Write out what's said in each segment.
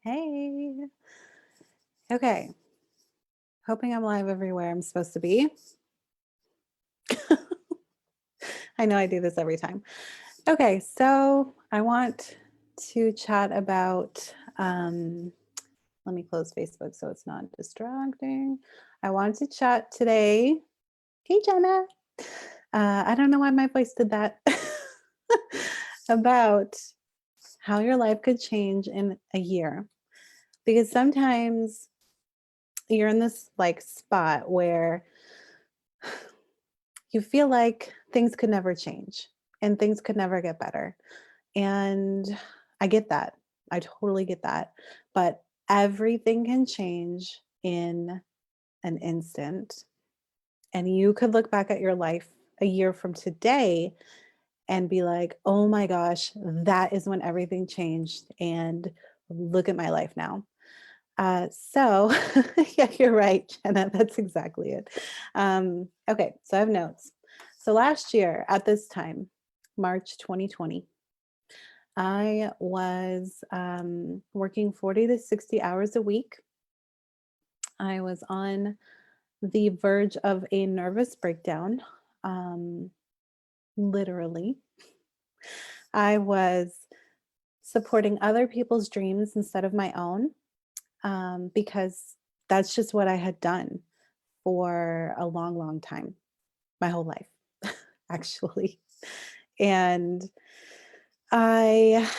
Hey. Okay. Hoping I'm live everywhere I'm supposed to be. I know I do this every time. Okay, so I want to chat about let me close Facebook so it's not distracting. I want to chat today. Hey Jenna. I don't know why my voice did that. About how your life could change in a year. Because sometimes you're in this like spot where you feel like things could never change and things could never get better. And I get that. I totally get that. But everything can change in an instant. And you could look back at your life a year from today and be like, oh my gosh, that is when everything changed. And look at my life now. So, yeah, you're right, Jenna. That's exactly it. Okay, so I have notes. So last year at this time, March 2020, I was working 40 to 60 hours a week. I was on the verge of a nervous breakdown, um, literally. I was supporting other people's dreams instead of my own because that's just what I had done for a long, long time, my whole life, actually. And I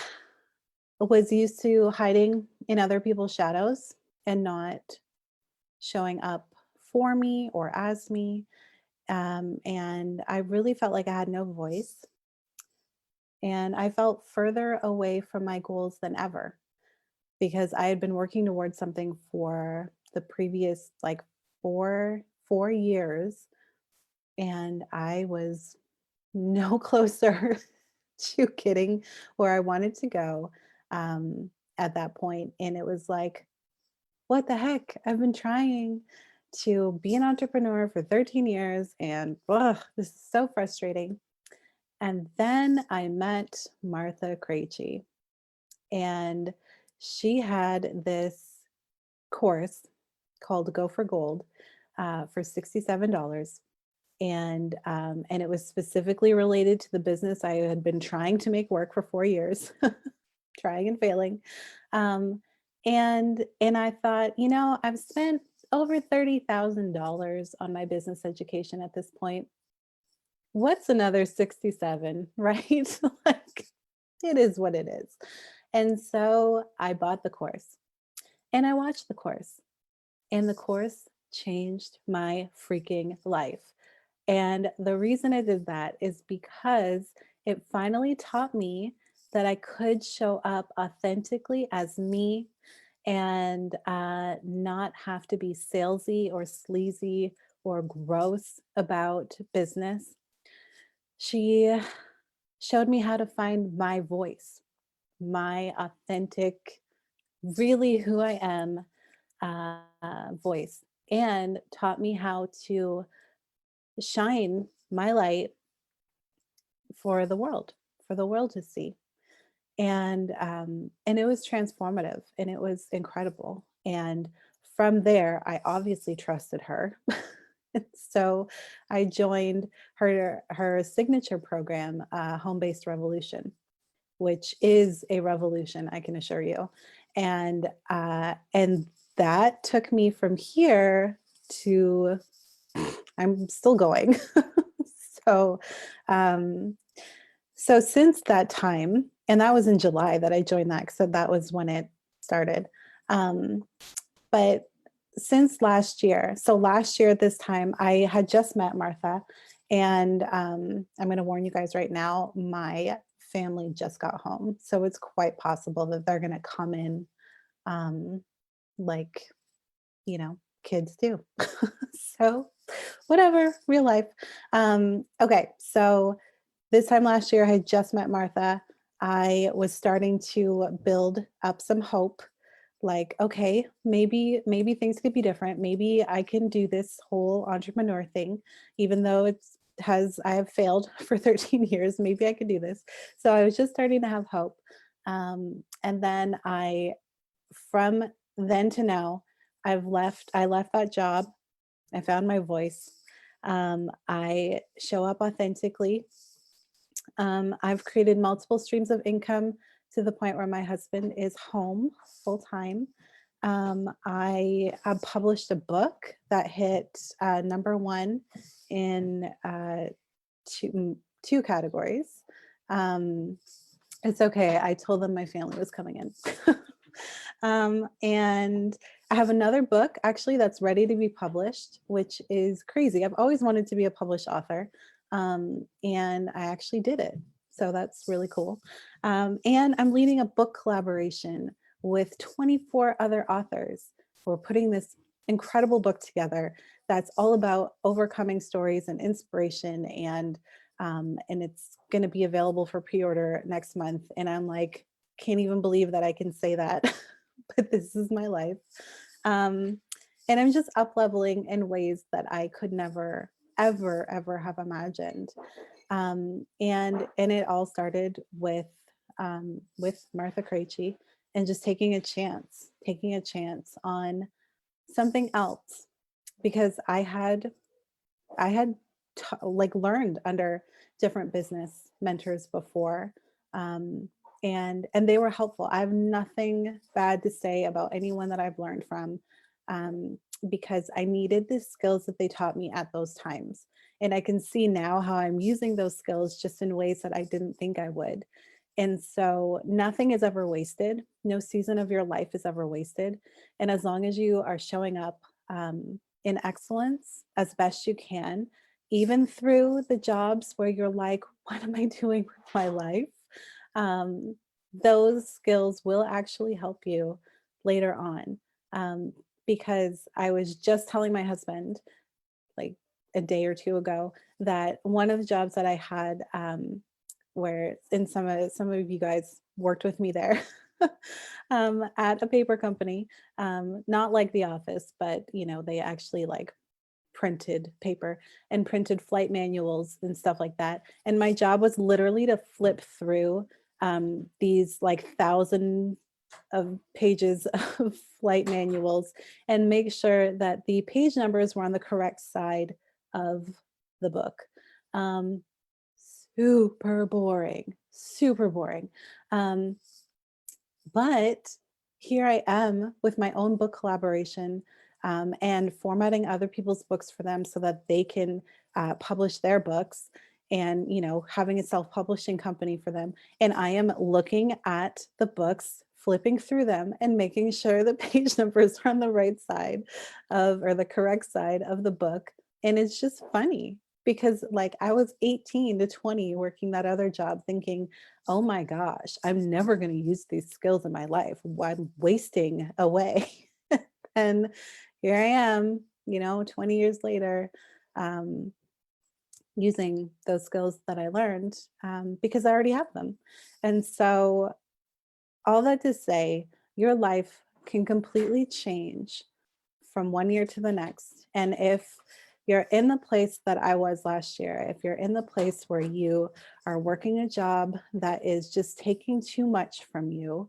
was used to hiding in other people's shadows and not showing up for me or as me. And I really felt like I had no voice. And I felt further away from my goals than ever because I had been working towards something for the previous like four years, and I was no closer to getting where I wanted to go at that point. And it was like, what the heck? I've been trying to be an entrepreneur for 13 years, and ugh, this is so frustrating. And then I met Martha Krejci, and she had this course called Go for Gold for $67, and it was specifically related to the business I had been trying to make work for 4 years, trying and failing. Um, and I thought, I've spent over $30,000 on my business education at this point. What's another 67, right? Like it is what it is. And so I bought the course and I watched the course, and the course changed my freaking life. And the reason I did that is because it finally taught me that I could show up authentically as me and not have to be salesy or sleazy or gross about business. She showed me how to find my voice, my authentic, really who I am voice, and taught me how to shine my light for the world to see. And it was transformative and it was incredible. And from there, I obviously trusted her. So I joined her signature program, Home Based Revolution, which is a revolution, I can assure you. And that took me from here to I'm still going. so um, so since that time, and that was in July that I joined that, so that was when it started. Um, but since last year, so last year at this time, I had just met Martha, and I'm going to warn you guys right now, my family just got home, so it's quite possible that they're going to come in, um, like kids do. So whatever, real life. Okay, so this time last year, I had just met Martha. I was starting to build up some hope. Like, okay, maybe things could be different. Maybe I can do this whole entrepreneur thing, even though I have failed for 13 years. Maybe I could do this. So I was just starting to have hope. And then I from then to now, I left that job. I found my voice. I show up authentically. I've created multiple streams of income to the point where my husband is home full time. I published a book that hit number one in two categories. Um, it's okay. I told them my family was coming in. And I have another book actually that's ready to be published, which is crazy. I've always wanted to be a published author, and I actually did it. So that's really cool. And I'm leading a book collaboration with 24 other authors. We're putting this incredible book together that's all about overcoming stories and inspiration, and it's going to be available for pre-order next month. And I'm like, can't even believe that I can say that, but this is my life. Um, and I'm just up leveling in ways that I could never, ever, ever have imagined. And it all started with Martha Krejci and just taking a chance on something else because I had like learned under different business mentors before, and they were helpful. I have nothing bad to say about anyone that I've learned from, because I needed the skills that they taught me at those times, and I can see now how I'm using those skills just in ways that I didn't think I would. And so nothing is ever wasted. No season of your life is ever wasted. And as long as you are showing up in excellence as best you can, even through the jobs where you're like, what am I doing with my life? Um, those skills will actually help you later on. Um, because I was just telling my husband, like a day or two ago, that one of the jobs that I had, where and some of you guys worked with me there, at a paper company, not like The Office, but they actually like printed paper and printed flight manuals and stuff like that. And my job was literally to flip through these like thousand of pages of flight manuals and make sure that the page numbers were on the correct side of the book. Um, Super boring, super boring. Um, but here I am with my own book collaboration, and formatting other people's books for them so that they can publish their books, and having a self-publishing company for them. And I am looking at the books, flipping through them and making sure the page numbers are on the right side of or the correct side of the book. And it's just funny because like I was 18 to 20 working that other job thinking, oh my gosh, I'm never going to use these skills in my life. I'm wasting away. And here I am, 20 years later, um, using those skills that I learned, because I already have them. And so, all that to say, your life can completely change from one year to the next. And if you're in the place that I was last year, if you're in the place where you are working a job that is just taking too much from you,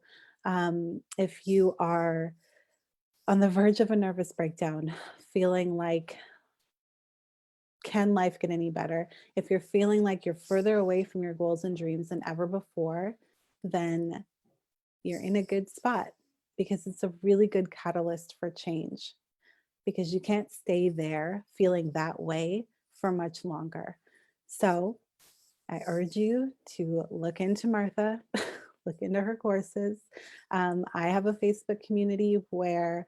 if you are on the verge of a nervous breakdown, feeling like, can life get any better? If you're feeling like you're further away from your goals and dreams than ever before, then you're in a good spot because it's a really good catalyst for change because you can't stay there feeling that way for much longer. So I urge you to look into Martha, look into her courses. I have a Facebook community where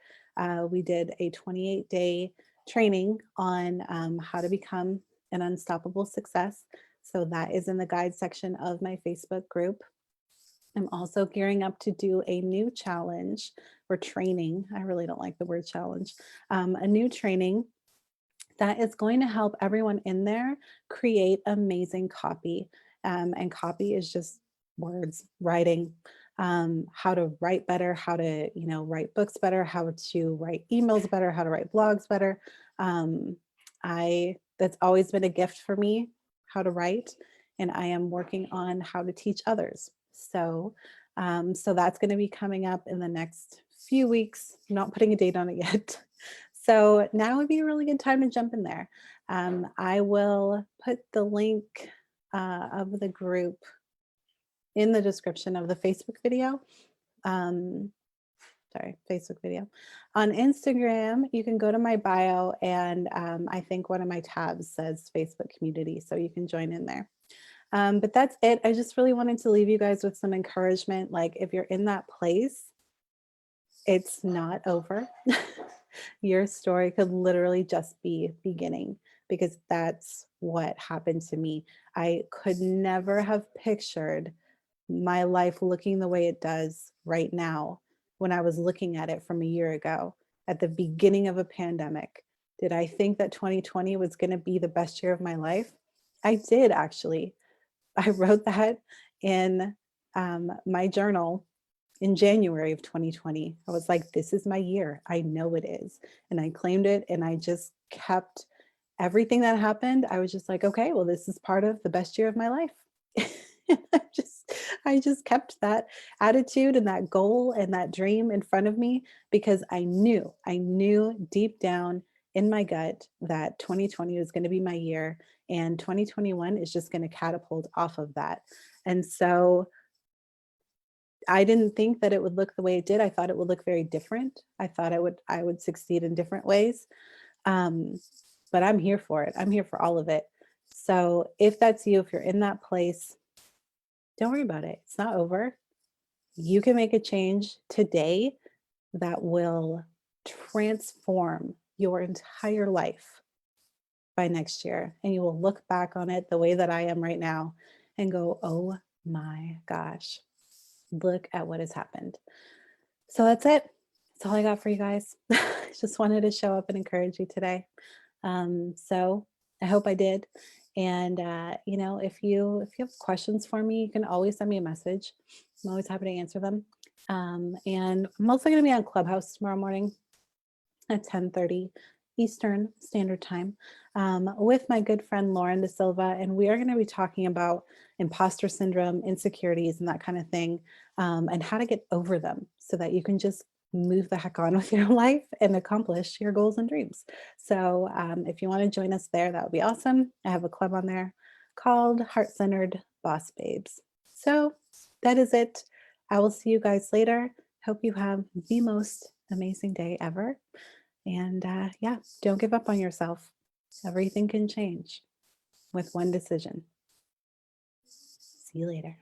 we did a 28-day training on how to become an unstoppable success. So that is in the guide section of my Facebook group. I'm also gearing up to do a new challenge or training. I really don't like the word challenge. A new training that is going to help everyone in there create amazing copy. And copy is just words, writing, how to write better, how to, write books better, how to write emails better, how to write blogs better. That's always been a gift for me, how to write, and I am working on how to teach others. So that's going to be coming up in the next few weeks, not putting a date on it yet. So now would be a really good time to jump in there. I will put the link of the group in the description of the Facebook video. Um, Facebook video. On Instagram, you can go to my bio, and I think one of my tabs says Facebook community, so you can join in there. But that's it. I just really wanted to leave you guys with some encouragement. Like, if you're in that place, it's not over. Your story could literally just be beginning, because that's what happened to me. I could never have pictured my life looking the way it does right now when I was looking at it from a year ago at the beginning of a pandemic. Did I think that 2020 was going to be the best year of my life? I did, actually. I wrote that in my journal in January of 2020. I was like, this is my year. I know it is. And I claimed it, and I just kept everything that happened. I was just like, okay, well, this is part of the best year of my life. And I just kept that attitude and that goal and that dream in front of me, because I knew deep down in my gut that 2020 was going to be my year, and 2021 is just going to catapult off of that. And so I didn't think that it would look the way it did. I thought it would look very different. I thought I would succeed in different ways. Um, but I'm here for it. I'm here for all of it. So if that's you, if you're in that place, don't worry about it. It's not over. You can make a change today that will transform your entire life by next year. And you will look back on it the way that I am right now and go, oh my gosh, look at what has happened. So that's it. That's all I got for you guys. Just wanted to show up and encourage you today. So I hope I did. And if you have questions for me, you can always send me a message. I'm always happy to answer them. And I'm also going to be on Clubhouse tomorrow morning at 10:30 Eastern Standard Time, with my good friend Lauren De Silva, and we are going to be talking about imposter syndrome, insecurities, and that kind of thing, and how to get over them so that you can just move the heck on with your life and accomplish your goals and dreams. So if you want to join us there, that would be awesome. I have a club on there called Heart Centered Boss Babes. So that is it. I will see you guys later. Hope you have the most amazing day ever. And yeah, don't give up on yourself. Everything can change with one decision. See you later.